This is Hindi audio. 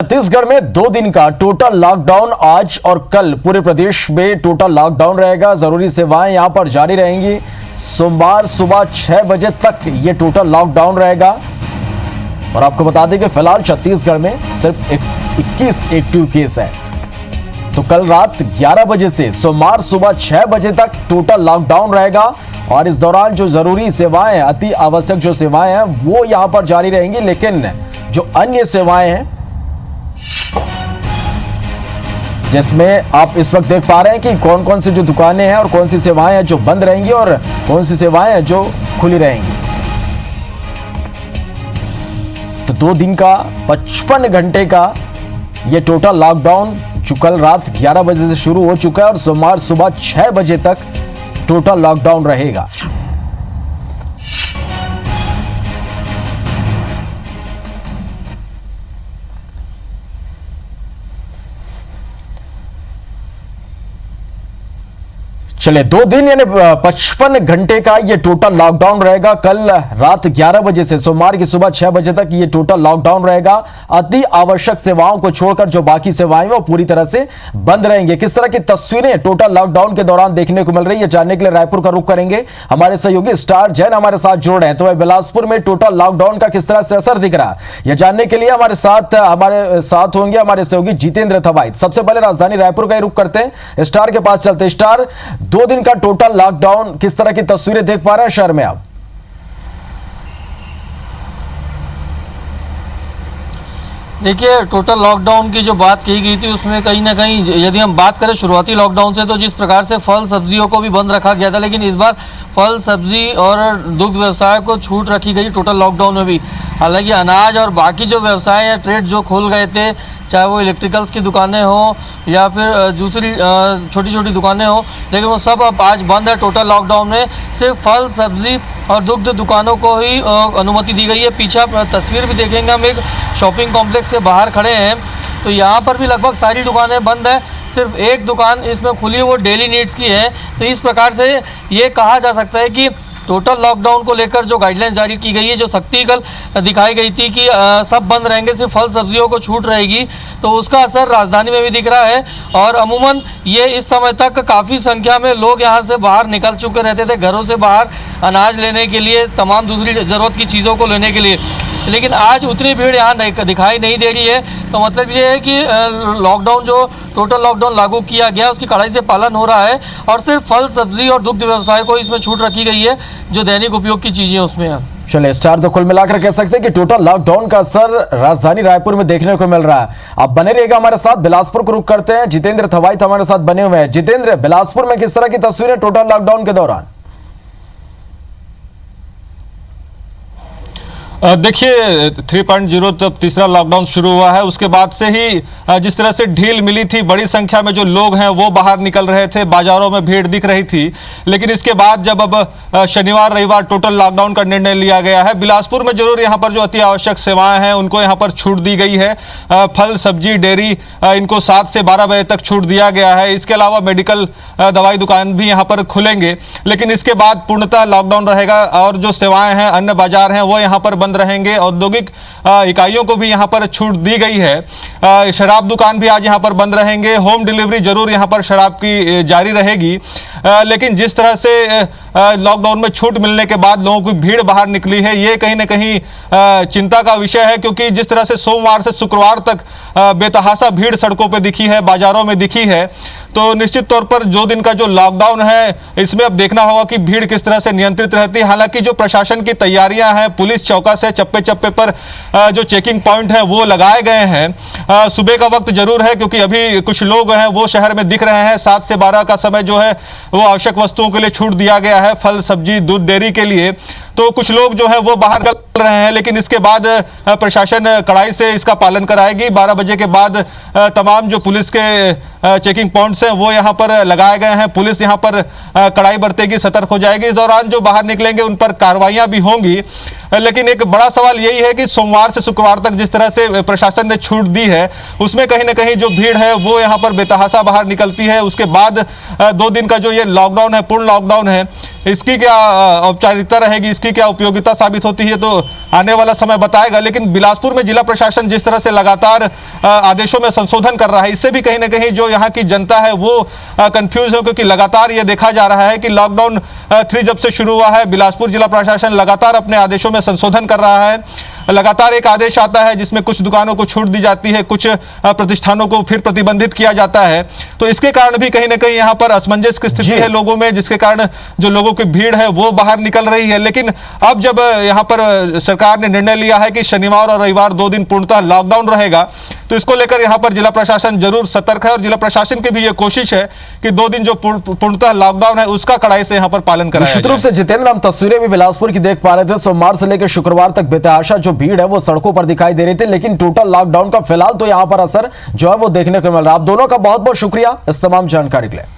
छत्तीसगढ़ में 2 दिन का टोटल लॉकडाउन आज और कल पूरे प्रदेश में टोटल लॉकडाउन रहेगा। जरूरी सेवाएं यहां पर जारी रहेंगी। सोमवार सुबह 6 बजे तक ये टोटल लॉकडाउन रहेगा। और आपको बता दें कि फिलहाल छत्तीसगढ़ में सिर्फ 21 एक्टिव केस है। तो कल रात 11 बजे से सोमवार सुबह 6 बजे तक टोटल लॉकडाउन रहेगा। और इस दौरान जो जरूरी सेवाएं, अति आवश्यक जो सेवाएं हैं वो यहां पर जारी रहेंगी, लेकिन जो अन्य सेवाएं हैं जिसमें आप इस वक्त देख पा रहे हैं कि कौन कौन सी जो दुकानें हैं और कौन सी सेवाएं हैं जो बंद रहेंगी और कौन सी सेवाएं हैं जो खुली रहेंगी। तो 2 दिन का 55 घंटे का ये टोटल लॉकडाउन जो कल रात 11 बजे से शुरू हो चुका है और सोमवार सुबह 6 बजे तक टोटल लॉकडाउन रहेगा। चलिए 2 दिन यानी 55 घंटे का ये टोटल लॉकडाउन रहेगा। कल रात 11 बजे से सोमवार की सुबह 6 बजे तक ये टोटल लॉकडाउन रहेगा। अति आवश्यक सेवाओं को छोड़कर जो बाकी सेवाएं वो पूरी तरह से बंद रहेंगे। किस तरह की तस्वीरें टोटल लॉकडाउन के दौरान देखने को मिल रही है, जानने के लिए रायपुर का रुख करेंगे। हमारे सहयोगी स्टार जैन हमारे साथ जुड़ रहे हैं। तो बिलासपुर में टोटल लॉकडाउन का किस तरह से असर दिख रहा है, यह जानने के लिए हमारे साथ होंगे हमारे सहयोगी जितेंद्र थवाई। सबसे पहले राजधानी रायपुर का ही रुख करते हैं, स्टार के पास चलते। स्टार, 2 दिन का टोटल लॉकडाउन, किस तरह की तस्वीरें देख पा रहे हैं शहर में आप? देखिए, टोटल लॉकडाउन की जो बात कही गई थी उसमें कहीं ना कहीं यदि हम बात करें शुरुआती लॉकडाउन से, तो जिस प्रकार से फल सब्जियों को भी बंद रखा गया था, लेकिन इस बार फल सब्जी और दुग्ध व्यवसाय को छूट रखी गई टोटल लॉकडाउन में भी। हालांकि अनाज और बाकी जो व्यवसाय या ट्रेड जो खोल गए थे, चाहे वो इलेक्ट्रिकल्स की दुकानें हो या फिर दूसरी छोटी छोटी दुकानें हो, लेकिन वो सब अब आज बंद है। टोटल लॉकडाउन में सिर्फ फल सब्जी और दुग्ध दुकानों को ही अनुमति दी गई है। पीछे तस्वीर भी देखेंगे, हम एक शॉपिंग कॉम्प्लेक्स के बाहर खड़े हैं, तो यहाँ पर भी लगभग सारी दुकानें बंद है। सिर्फ एक दुकान इसमें खुली है, वो डेली नीड्स की है। तो इस प्रकार से ये कहा जा सकता है कि टोटल लॉकडाउन को लेकर जो गाइडलाइंस जारी की गई है, जो सख्ती कल दिखाई गई थी कि सब बंद रहेंगे, सिर्फ फल सब्जियों को छूट रहेगी, तो उसका असर राजधानी में भी दिख रहा है। और अमूमन ये इस समय तक काफ़ी संख्या में लोग यहाँ से बाहर निकल चुके रहते थे, घरों से बाहर अनाज लेने के लिए, तमाम दूसरी ज़रूरत की चीज़ों को लेने के लिए। लेकिन आज उतनी भीड़ यहाँ दिखाई नहीं दे रही है। तो मतलब ये है कि लॉकडाउन, जो टोटल लॉकडाउन लागू किया गया, उसकी कड़ाई से पालन हो रहा है और सिर्फ फल सब्जी और दुग्ध व्यवसाय को इसमें छूट रखी गई है, जो दैनिक उपयोग की चीज़ें उसमें है। चलिए स्टार, तो कुल मिलाकर कह सकते हैं कि टोटल लॉकडाउन का असर राजधानी रायपुर में देखने को मिल रहा है। आप बने रहिएगा हमारे साथ। बिलासपुर को रुख करते हैं, जितेंद्र थवाई हमारे साथ बने हुए हैं। जितेंद्र, बिलासपुर में किस तरह की तस्वीरें टोटल लॉकडाउन के दौरान? देखिए, 3.0 जब तीसरा लॉकडाउन शुरू हुआ है, उसके बाद से ही जिस तरह से ढील मिली थी, बड़ी संख्या में जो लोग हैं वो बाहर निकल रहे थे, बाजारों में भीड़ दिख रही थी। लेकिन इसके बाद जब अब शनिवार रविवार टोटल लॉकडाउन का निर्णय लिया गया है, बिलासपुर में जरूर यहाँ पर जो अति आवश्यक सेवाएं हैं उनको यहाँ पर छूट दी गई है। फल सब्जी डेयरी इनको 7 से 12 बजे तक छूट दिया गया है। इसके अलावा मेडिकल दवाई दुकान भी यहाँ पर खुलेंगे, लेकिन इसके बाद पूर्णतः लॉकडाउन रहेगा। और जो सेवाएं हैं, अन्य बाजार हैं, वो यहाँ पर बंद रहेंगे। औद्योगिक इकाइयों को भी यहाँ पर छूट दी गई है। शराब दुकान भी आज यहाँ पर बंद रहेंगे। होम डिलीवरी जरूर यहाँ पर शराब की जारी रहेगी। लेकिन जिस तरह से लॉकडाउन में छूट मिलने के बाद लोगों की भीड़ बाहर निकली है, ये कहीं ना कहीं चिंता का विषय है, क्योंकि जिस तरह से सोमवार से शुक्रवार तक बेतहाशा भीड़ सड़कों पे दिखी है, बाजारों में दिखी है, तो निश्चित तौर पर 2 दिन का जो लॉकडाउन है इसमें अब देखना होगा कि भीड़ किस तरह से नियंत्रित रहती है। हालांकि जो प्रशासन की तैयारियां हैं, पुलिस चौका से चप्पे चप्पे पर जो चेकिंग पॉइंट है वो लगाए गए हैं। सुबह का वक्त जरूर है, क्योंकि अभी कुछ लोग हैं वो शहर में दिख रहे हैं। 7 से 12 का समय जो है वो आवश्यक वस्तुओं के लिए छूट दिया गया है, फल सब्जी दूध डेयरी के लिए। तो कुछ लोग जो है वो बाहर निकल रहे हैं, लेकिन इसके बाद प्रशासन कड़ाई से इसका पालन कराएगी। 12 बजे के बाद तमाम जो पुलिस के चेकिंग पॉइंट्स हैं वो यहाँ पर लगाए गए हैं। पुलिस यहाँ पर कड़ाई बरतेगी, सतर्क हो जाएगी। इस दौरान जो बाहर निकलेंगे उन पर कार्रवाइयाँ भी होंगी। लेकिन एक बड़ा सवाल यही है कि सोमवार से शुक्रवार तक जिस तरह से प्रशासन ने छूट दी है, उसमें कहीं ना कहीं जो भीड़ है वो यहाँ पर बेतहाशा बाहर निकलती है। उसके बाद 2 दिन का जो ये लॉकडाउन है, पूर्ण लॉकडाउन है, इसकी क्या औपचारिकता रहेगी, इसकी क्या उपयोगिता साबित होती है, तो आने वाला समय बताएगा। लेकिन बिलासपुर में जिला प्रशासन जिस तरह से लगातार आदेशों में संशोधन कर रहा है, इससे भी कहीं ना कहीं जो यहाँ की जनता है वो कंफ्यूज है, क्योंकि लगातार ये देखा जा रहा है कि लॉकडाउन 3 जब से शुरू हुआ है, बिलासपुर जिला प्रशासन लगातार अपने आदेशों में संशोधन कर रहा है। लगातार एक आदेश आता है जिसमें कुछ दुकानों को छूट दी जाती है, कुछ प्रतिष्ठानों को फिर प्रतिबंधित किया जाता है। तो इसके कारण भी कहीं ना कहीं यहाँ पर असमंजस की स्थिति है लोगों में, जिसके कारण जो लोगों की भीड़ है वो बाहर निकल रही है। लेकिन अब जब यहाँ पर सरकार ने निर्णय लिया है कि शनिवार और रविवार 2 दिन पूर्णतः लॉकडाउन रहेगा, तो इसको लेकर यहाँ पर जिला प्रशासन जरूर सतर्क है और जिला प्रशासन की भी ये कोशिश है कि 2 दिन जो पूर्णतः लॉकडाउन है उसका कड़ाई से यहाँ पर पालन कराया निश्चित रूप से जितेंद्र, हम तस्वीरें भी बिलासपुर की देख पा रहे थे। सोमवार से लेकर शुक्रवार तक बेतहाशा जो भीड़ है वो सड़कों पर दिखाई दे रही थी, लेकिन टोटल लॉकडाउन का फिलहाल तो यहाँ पर असर जो है वो देखने को मिल रहा है। आप दोनों का बहुत बहुत शुक्रिया इस तमाम जानकारी के लिए।